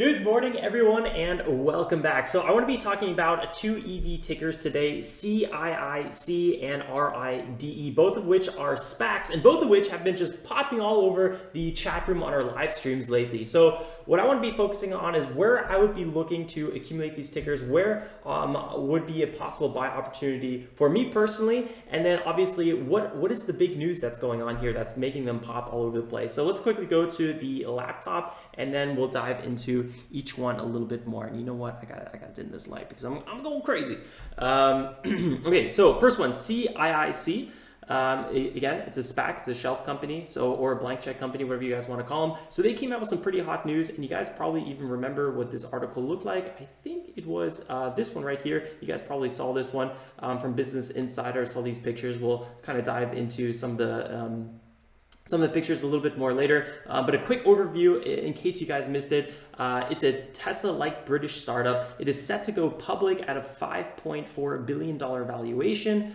Good morning, everyone, and welcome back. So I want to be talking about two EV tickers today, CIIC and RIDE, both of which are SPACs, and both of which have been just popping all over the chat room on our live streams lately. So what I want to be focusing on is where I would be looking to accumulate these tickers, where would be a possible buy opportunity for me personally, and then obviously what is the big news that's going on here that's making them pop all over the place. So let's quickly go to the laptop, and then we'll dive into each one a little bit more. And you know what? I got to dim this light because I'm going crazy. Okay, so first one, CIIC. Again, it's a SPAC, it's a shelf company, or a blank check company, whatever you guys want to call them. So they came out with some pretty hot news, and you guys probably even remember what this article looked like. I think it was this one right here. You guys probably saw this one from Business Insider. Saw these pictures. We'll kind of dive into some of the pictures a little bit more later, but a quick overview in case you guys missed it. It's a Tesla-like British startup. It is set to go public at a $5.4 billion valuation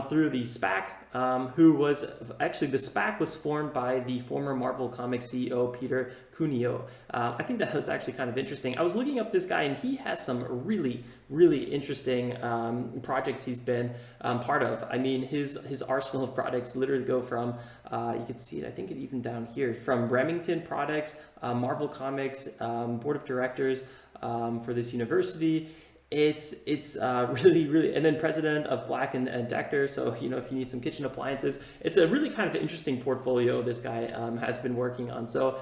through the SPAC, who was actually, the SPAC was formed by the former Marvel Comics CEO, Peter Cuneo. I think that was actually kind of interesting. I was looking up this guy, and he has some really, really interesting projects he's been part of. I mean, his arsenal of products literally go from, you can see it, I think it even down here, from Remington Products, Marvel Comics, board of directors for this university. It's really, really, and then president of Black and Decker. So, you know, if you need some kitchen appliances, it's a really kind of interesting portfolio this guy has been working on. So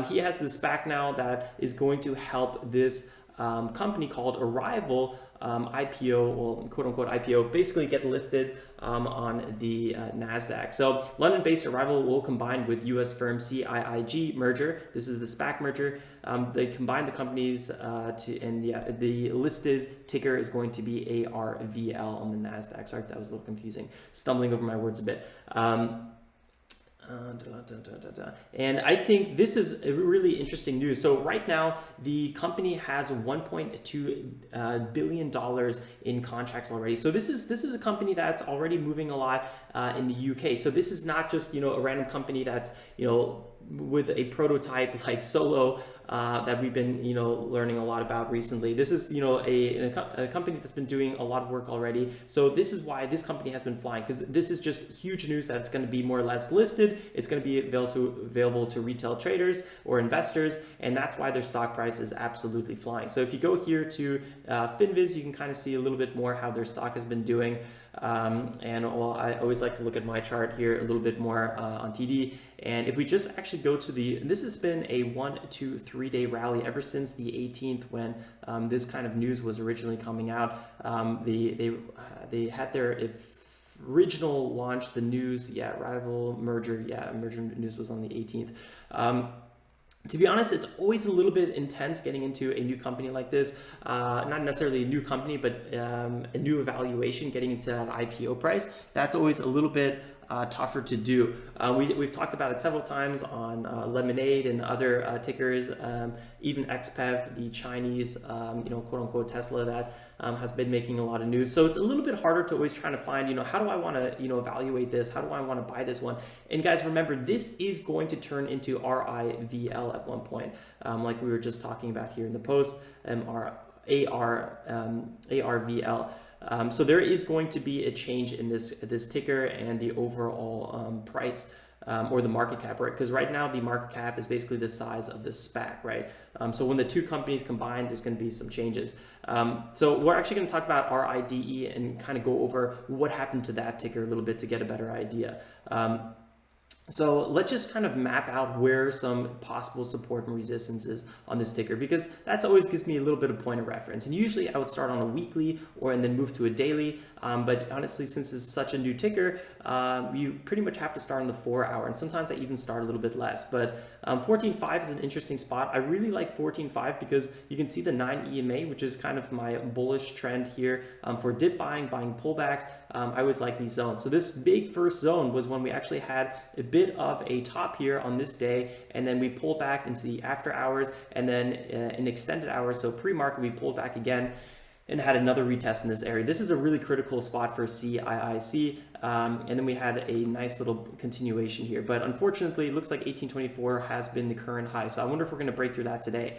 he has this SPAC now that is going to help this company called Arrival IPO, well, quote unquote IPO, basically get listed on the NASDAQ. So London-based Arrival will combine with US firm CIIG merger. This is the SPAC merger. They combine the companies and yeah, the listed ticker is going to be ARVL on the NASDAQ. Sorry if that was a little confusing, stumbling over my words a bit. And I think this is a really interesting news. So right now, the company has $1.2 billion in contracts already. So this is a company that's already moving a lot in the UK. So this is not just, you know, a random company that's, you know, with a prototype like Solo that we've been, you know, learning a lot about recently. This is, you know, a company that's been doing a lot of work already. So this is why this company has been flying, because this is just huge news that it's going to be more or less listed. It's going to be available to retail traders or investors, and that's why their stock price is absolutely flying. So if you go here to FinViz, you can kind of see a little bit more how their stock has been doing. And well, I always like to look at my chart here a little bit more on TD. And if we just actually go to this has been a 1, 2, 3 day rally ever since the 18th when this kind of news was originally coming out. They had their original launch, the news, rival merger, merger news was on the 18th. To be honest, it's always a little bit intense getting into a new company like this. Not necessarily a new company, but a new evaluation, getting into that IPO price. That's always a little bit tougher to do. We've talked about it several times on Lemonade and other tickers, even XPEV, the Chinese, you know, quote unquote Tesla that has been making a lot of news. So it's a little bit harder to always trying to find, you know, how do I want to, you know, evaluate this? How do I want to buy this one? And guys, remember, this is going to turn into RIVL at one point, like we were just talking about here in the post, ARVL. So there is going to be a change in this ticker and the overall price or the market cap, right? Because right now the market cap is basically the size of the SPAC, right? So when the two companies combine, there's going to be some changes. So we're actually going to talk about RIDE and kind of go over what happened to that ticker a little bit to get a better idea. So let's just kind of map out where some possible support and resistance is on this ticker, because that's always gives me a little bit of point of reference. And usually I would start on a weekly and then move to a daily. But honestly, since it's such a new ticker, you pretty much have to start on the 4 hour. And sometimes I even start a little bit less. But 14.5 is an interesting spot. I really like 14.5 because you can see the 9 EMA, which is kind of my bullish trend here for dip buying pullbacks. I always like these zones. So this big first zone was when we actually had a bit of a top here on this day, and then we pulled back into the after hours, and then in extended hours, so pre-market, we pulled back again. and had another retest in this area. This is a really critical spot for CIIC, and then we had a nice little continuation here. But unfortunately, it looks like 1824 has been the current high. So I wonder if we're going to break through that today.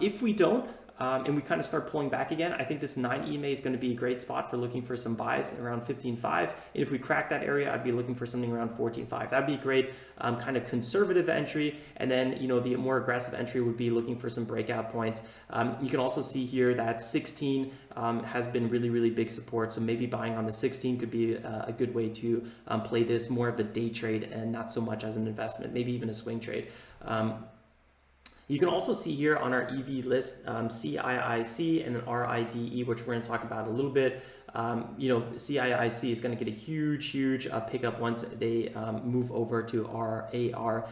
If we don't, and we kind of start pulling back again, I think this 9 EMA is going to be a great spot for looking for some buys around 15.5. And if we crack that area, I'd be looking for something around 14.5. That'd be a great kind of conservative entry. And then, you know, the more aggressive entry would be looking for some breakout points. You can also see here that 16 has been really, really big support. So maybe buying on the 16 could be a good way to play this more of a day trade and not so much as an investment, maybe even a swing trade. You can also see here on our EV list, CIIC and then RIDE, which we're going to talk about a little bit. You know, CIIC is going to get a huge pickup once they move over to ARVL,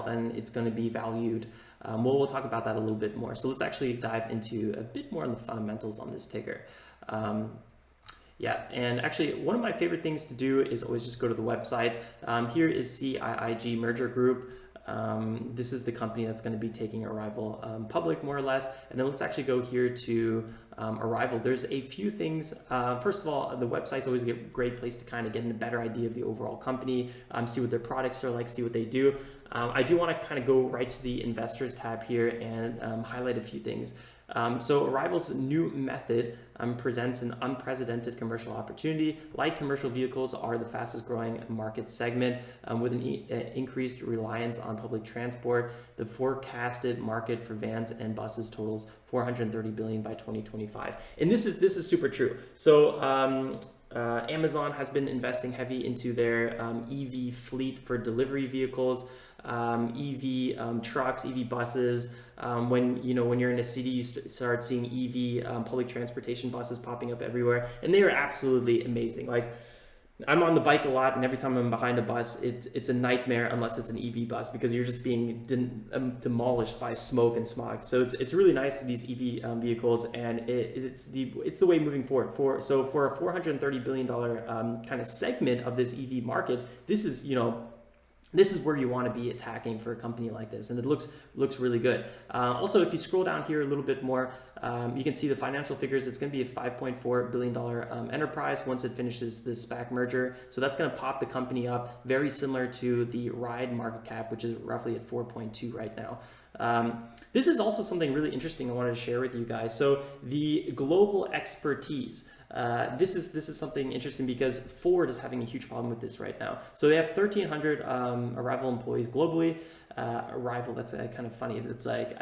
and it's going to be valued. We'll talk about that a little bit more. So let's actually dive into a bit more on the fundamentals on this ticker. Yeah, and actually one of my favorite things to do is always just go to the websites. Here is CIIG Merger Group. This is the company that's going to be taking Arrival public, more or less. And then let's actually go here to Arrival. There's a few things. First of all, the website's always a great place to kind of get a better idea of the overall company, see what their products are like, see what they do. I do want to kind of go right to the investors tab here and highlight a few things. So Arrival's new method presents an unprecedented commercial opportunity. Light commercial vehicles are the fastest growing market segment with an increased reliance on public transport. The forecasted market for vans and buses totals $430 billion by 2025. And this is super true. So Amazon has been investing heavy into their EV fleet for delivery vehicles, EV trucks, EV buses. When you're in a city, you start seeing EV public transportation buses popping up everywhere, and they are absolutely amazing. Like, I'm on the bike a lot, and every time I'm behind a bus, it's a nightmare unless it's an EV bus, because you're just being demolished by smoke and smog. So it's really nice to these EV vehicles, and it's the way moving forward. For a $430 billion kind of segment of this EV market, this is where you want to be attacking for a company like this, and it looks really good. Also, if you scroll down here a little bit more, you can see the financial figures. It's going to be a $5.4 billion enterprise once it finishes this SPAC merger. So that's going to pop the company up, very similar to the RIDE market cap, which is roughly at 4.2 right now. This is also something really interesting I wanted to share with you guys. So the global expertise. This is something interesting because Ford is having a huge problem with this right now. So they have 1,300 Arrival employees globally. Arrival, that's kind of funny. It's like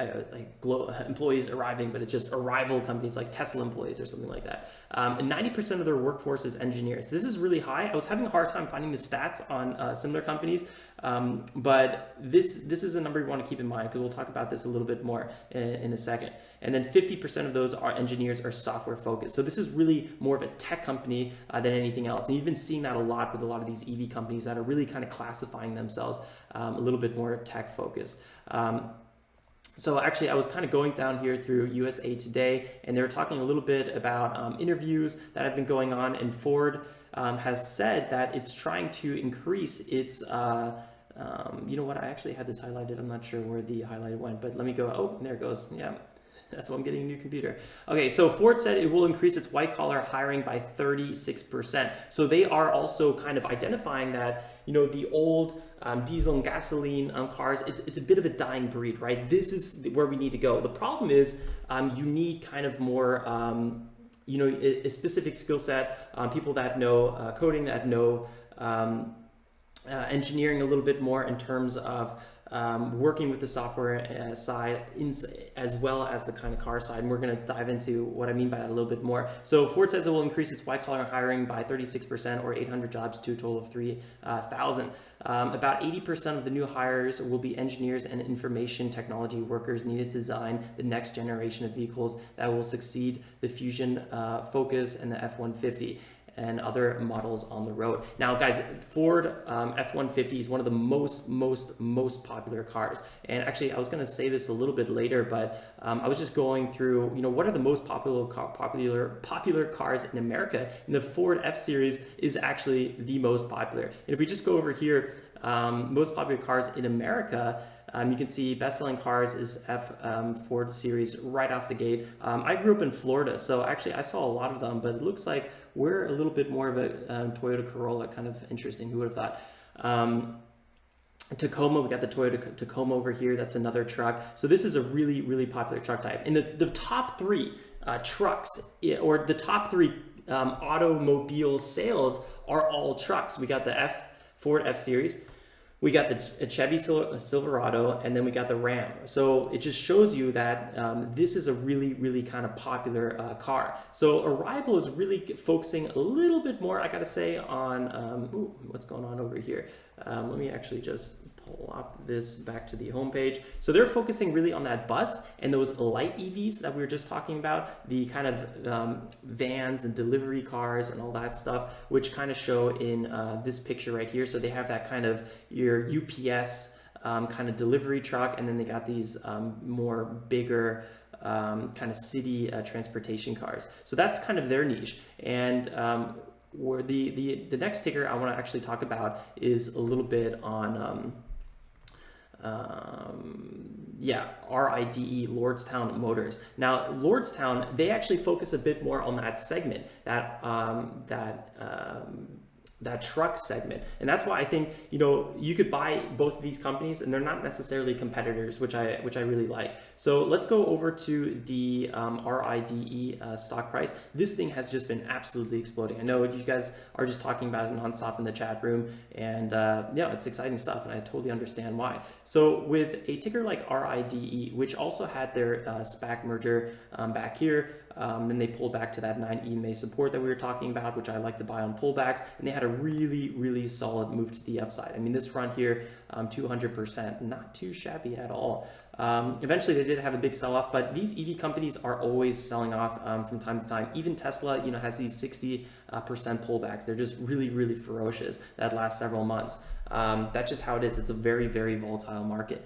employees arriving, but it's just Arrival companies like Tesla employees or something like that. And 90% of their workforce is engineers. This is really high. I was having a hard time finding the stats on similar companies, but this is a number you want to keep in mind, because we'll talk about this a little bit more in a second. And then 50% of those engineers are software focused. So this is really more of a tech company than anything else. And you've been seeing that a lot with a lot of these EV companies that are really kind of classifying themselves a little bit more tech focused. So actually, I was kind of going down here through USA Today, and they were talking a little bit about interviews that have been going on, and Ford has said that it's trying to increase its, you know what, I actually had this highlighted. I'm not sure where the highlight went, but let me go. Oh, there it goes. Yeah. That's why I'm getting a new computer. Okay, so Ford said it will increase its white-collar hiring by 36%. So they are also kind of identifying that, the old diesel and gasoline cars, it's a bit of a dying breed, right? This is where we need to go. The problem is you need kind of more, a specific skill set, people that know coding, that know engineering a little bit more in terms of working with the software side as well as the kind of car side. And we're going to dive into what I mean by that a little bit more. So Ford says it will increase its white-collar hiring by 36%, or 800 jobs, to a total of 3,000. About 80% of the new hires will be engineers and information technology workers needed to design the next generation of vehicles that will succeed the Fusion, Focus, and the F-150. And other models on the road. Now, guys, Ford F-150 is one of the most popular cars. And actually, I was going to say this a little bit later, but I was just going through, what are the most popular cars in America? And the Ford F-Series is actually the most popular. And if we just go over here, most popular cars in America, You can see best-selling cars is Ford Series right off the gate. I grew up in Florida, so actually I saw a lot of them, but it looks like we're a little bit more of a Toyota Corolla. Kind of interesting. Who would have thought? Tacoma, we got the Toyota Tacoma over here. That's another truck. So this is a really, really popular truck type. And the top three trucks, or the top three automobile sales are all trucks. We got the Ford F-Series. We got the Chevy Silverado, and then we got the Ram. So it just shows you that this is a really, really kind of popular car. So Arrival is really focusing a little bit more, I gotta say, on, what's going on over here? Let me actually just pull up this back to the homepage. So they're focusing really on that bus and those light EVs that we were just talking about, the kind of vans and delivery cars and all that stuff, which kind of show in this picture right here. So they have that kind of your UPS kind of delivery truck, and then they got these more bigger kind of city transportation cars. So that's kind of their niche. And where the next ticker I want to actually talk about is a little bit on RIDE, Lordstown Motors. Now, Lordstown, they actually focus a bit more on that segment, that truck segment. And that's why I think, you could buy both of these companies and they're not necessarily competitors, which I really like. So let's go over to the RIDE stock price. This thing has just been absolutely exploding. I know you guys are just talking about it nonstop in the chat room, and yeah, it's exciting stuff, and I totally understand why. So with a ticker like RIDE, which also had their SPAC merger back here, then they pulled back to that 9 EMA support that we were talking about, which I like to buy on pullbacks, and they had a really, really solid move to the upside. I mean, this run here, 200%, not too shabby at all. Eventually they did have a big sell-off, but these EV companies are always selling off from time to time. Even Tesla, has these 60% pullbacks. They're just really, really ferocious that last several months. That's just how it is. It's a very, very volatile market.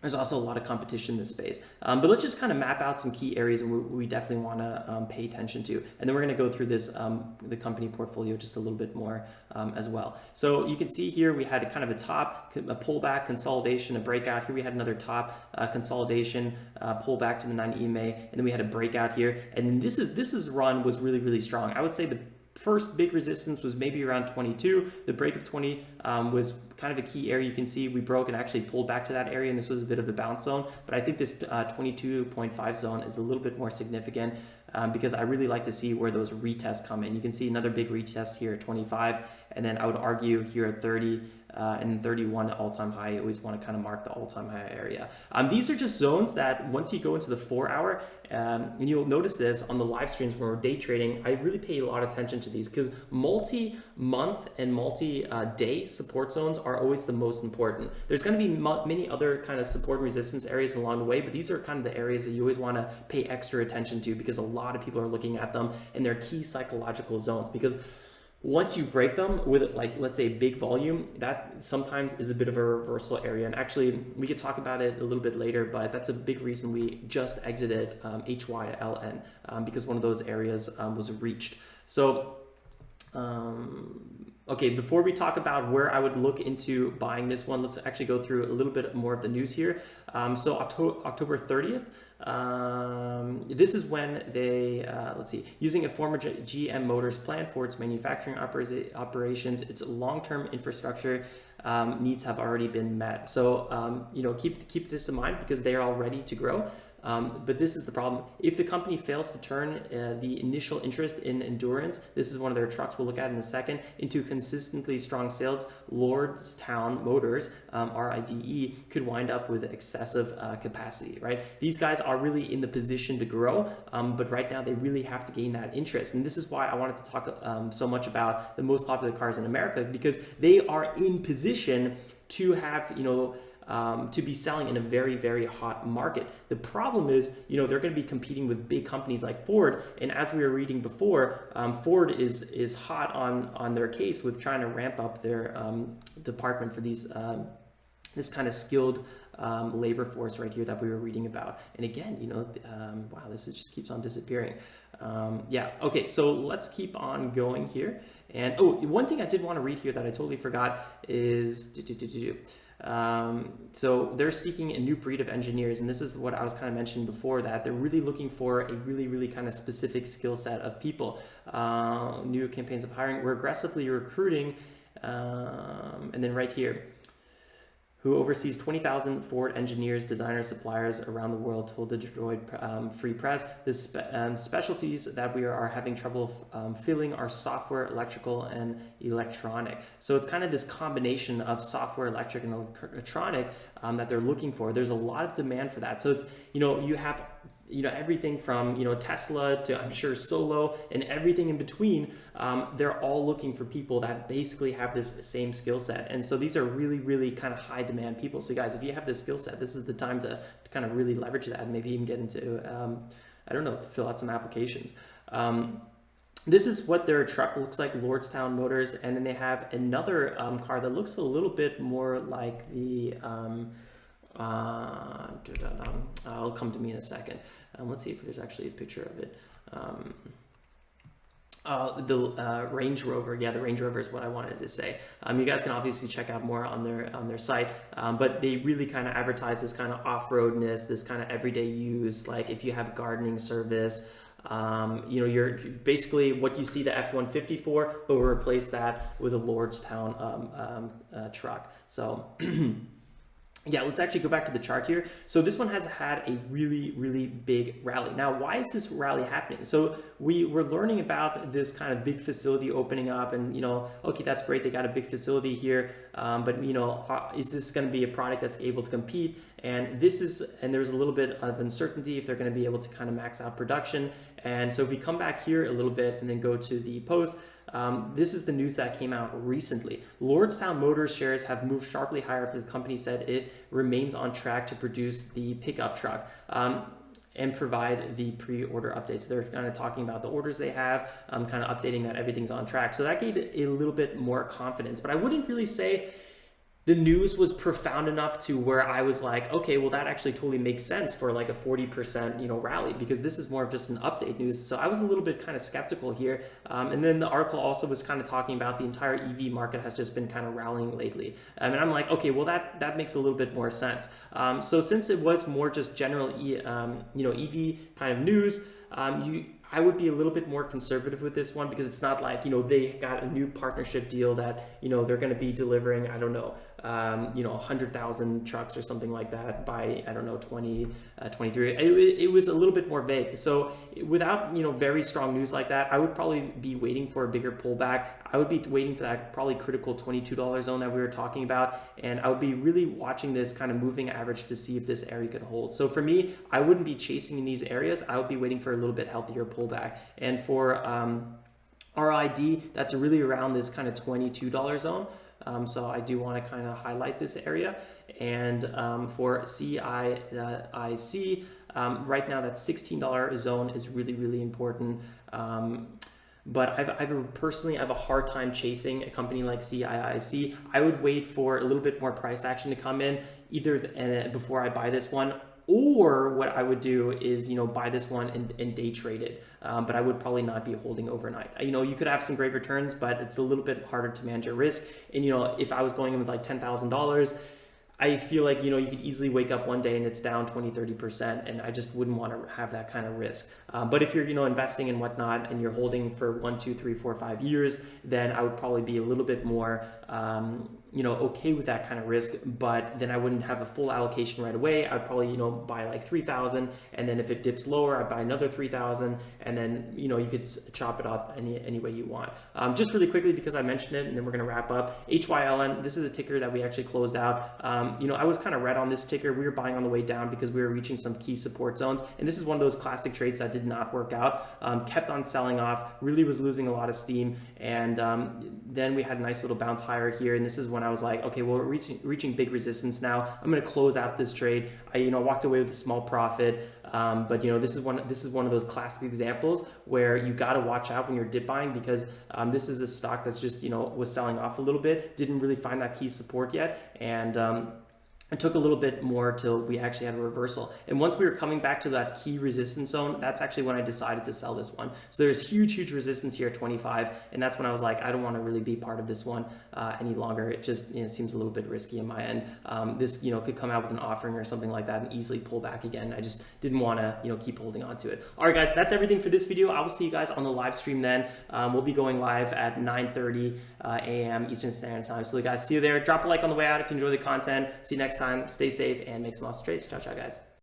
There's also a lot of competition in this space. But let's just kind of map out some key areas we definitely want to pay attention to. And then we're going to go through this, the company portfolio just a little bit more as well. So you can see here we had a kind of a pullback, consolidation, a breakout. Here we had another top consolidation, pullback to the 9 EMA, and then we had a breakout here. And this run was really, really strong. I would say the first big resistance was maybe around 22. The break of 20 was kind of a key area. You can see we broke and actually pulled back to that area, and this was a bit of a bounce zone. But I think this 22.5 zone is a little bit more significant because I really like to see where those retests come in. You can see another big retest here at 25, and then I would argue here at 30 and 31 all-time high. You always want to kind of mark the all-time high area. These are just zones that once you go into the 4 hour, and you'll notice this on the live streams when we're day trading, I really pay a lot of attention to these because multi-month and multi-day support zones are always the most important. There's going to be many other kind of support and resistance areas along the way, but these are kind of the areas that you always want to pay extra attention to because a lot of people are looking at them, and they're key psychological zones because once you break them with, like, let's say big volume, that sometimes is a bit of a reversal area. And actually, we could talk about it a little bit later, but that's a big reason we just exited HYLN because one of those areas was reached. So, okay, before we talk about where I would look into buying this one, let's actually go through a little bit more of the news here. So October 30th, this is when they, let's see, using a former GM Motors plan for its manufacturing operations, its long-term infrastructure needs have already been met. So, keep this in mind because they are all ready to grow. But this is the problem. If the company fails to turn the initial interest in Endurance, this is one of their trucks we'll look at in a second, into consistently strong sales, Lordstown Motors, RIDE, could wind up with excessive capacity, right? These guys are really in the position to grow, but right now they really have to gain that interest. And this is why I wanted to talk so much about the most popular cars in America, because they are in position to have, to be selling in a very, very hot market. The problem is, they're going to be competing with big companies like Ford. And as we were reading before, Ford is hot on their case with trying to ramp up their department for these this kind of skilled labor force right here that we were reading about. And again, wow, this just keeps on disappearing. Yeah, okay, so let's keep on going here. And one thing I did want to read here that I totally forgot is So they're seeking a new breed of engineers, and this is what I was kind of mentioning before, that they're really looking for a really kind of specific skill set of people. New campaigns of hiring. We're aggressively recruiting, and then right here, who oversees 20,000 Ford engineers, designers, suppliers around the world, told the Detroit Free Press. The specialties that we are having trouble filling are software, electrical, and electronic. So it's kind of this combination of software, electric, and electronic that they're looking for. There's a lot of demand for that. So it's, you have everything from, Tesla to, I'm sure, Solo, and everything in between. They're all looking for people that basically have this same skill set. And so these are really kind of high demand people. So guys, if you have this skill set, this is the time to kind of really leverage that and maybe even get into, fill out some applications. This is what their truck looks like, Lordstown Motors. And then they have another car that looks a little bit more like the, it'll come to me in a second. Let's see if there's actually a picture of it. The Range Rover. Yeah, the Range Rover is what I wanted to say. You guys can obviously check out more on their site, but they really kind of advertise this kind of off-roadness, this kind of everyday use. Like if you have gardening service, you're basically what you see the F-150 for, but we'll replace that with a Lordstown truck. So. Yeah, let's actually go back to the chart here. So this one has had a really big rally. Now, why is this rally happening? So we're learning about this kind of big facility opening up, and okay, that's great. They got a big facility here, but is this going to be a product that's able to compete? And there's a little bit of uncertainty if they're going to be able to kind of max out production. And so if we come back here a little bit and then go to the post, this is the news that came out recently. Lordstown Motors shares have moved sharply higher after the company said it remains on track to produce the pickup truck and provide the pre-order updates. So they're kind of talking about the orders they have, kind of updating that everything's on track. So that gave a little bit more confidence, but I wouldn't really say the news was profound enough to where I was like, okay, well, that actually totally makes sense for like a 40%, rally, because this is more of just an update news. So I was a little bit kind of skeptical here. And then the article also was kind of talking about the entire EV market has just been kind of rallying lately. And I'm like, okay, well, that makes a little bit more sense. So since it was more just general, EV kind of news, I would be a little bit more conservative with this one, because it's not like, they got a new partnership deal that, they're going to be delivering, I don't know, 100,000 trucks or something like that by, I don't know, 2023. It was a little bit more vague. So without, very strong news like that, I would probably be waiting for a bigger pullback. I would be waiting for that probably critical $22 zone that we were talking about. And I would be really watching this kind of moving average to see if this area could hold. So for me, I wouldn't be chasing in these areas. I would be waiting for a little bit healthier pullback. And for RID, that's really around this kind of $22 zone. So I do want to kind of highlight this area. And for CIIC, right now that $16 zone is really important. But personally, I have a hard time chasing a company like CIIC. I would wait for a little bit more price action to come in, either before I buy this one, or what I would do is, buy this one and day trade it. But I would probably not be holding overnight. You could have some great returns, but it's a little bit harder to manage your risk. And, if I was going in with like $10,000, I feel like, you could easily wake up one day and it's down 20-30%, and I just wouldn't want to have that kind of risk. But if you're, investing in whatnot and you're holding for 1, 2, 3, 4, 5 years, then I would probably be a little bit more, okay with that kind of risk, but then I wouldn't have a full allocation right away. I'd probably, buy like 3,000, and then if it dips lower, I'd buy another 3,000, and then, you could chop it up any way you want. Just really quickly, because I mentioned it, and then we're going to wrap up. HYLN, this is a ticker that we actually closed out. I was kind of red on this ticker. We were buying on the way down because we were reaching some key support zones, and this is one of those classic trades that did not work out. Kept on selling off, really was losing a lot of steam, and then we had a nice little bounce higher here, and this is when I was like, okay, well, we're reaching big resistance now. I'm going to close out this trade. I walked away with a small profit, but this is one of those classic examples where you got to watch out when you're dip buying, because this is a stock that's just was selling off a little bit, didn't really find that key support yet, and it took a little bit more till we actually had a reversal. And once we were coming back to that key resistance zone, that's actually when I decided to sell this one. So there's huge resistance here at 25. And that's when I was like, I don't want to really be part of this one any longer. It just seems a little bit risky in my end. This could come out with an offering or something like that and easily pull back again. I just didn't want to keep holding on to it. All right, guys, that's everything for this video. I will see you guys on the live stream then. We'll be going live at 9:30 a.m. Eastern Standard Time. So guys, see you there. Drop a like on the way out if you enjoy the content. See you next time. Stay safe and make some awesome trades. Ciao, ciao, guys.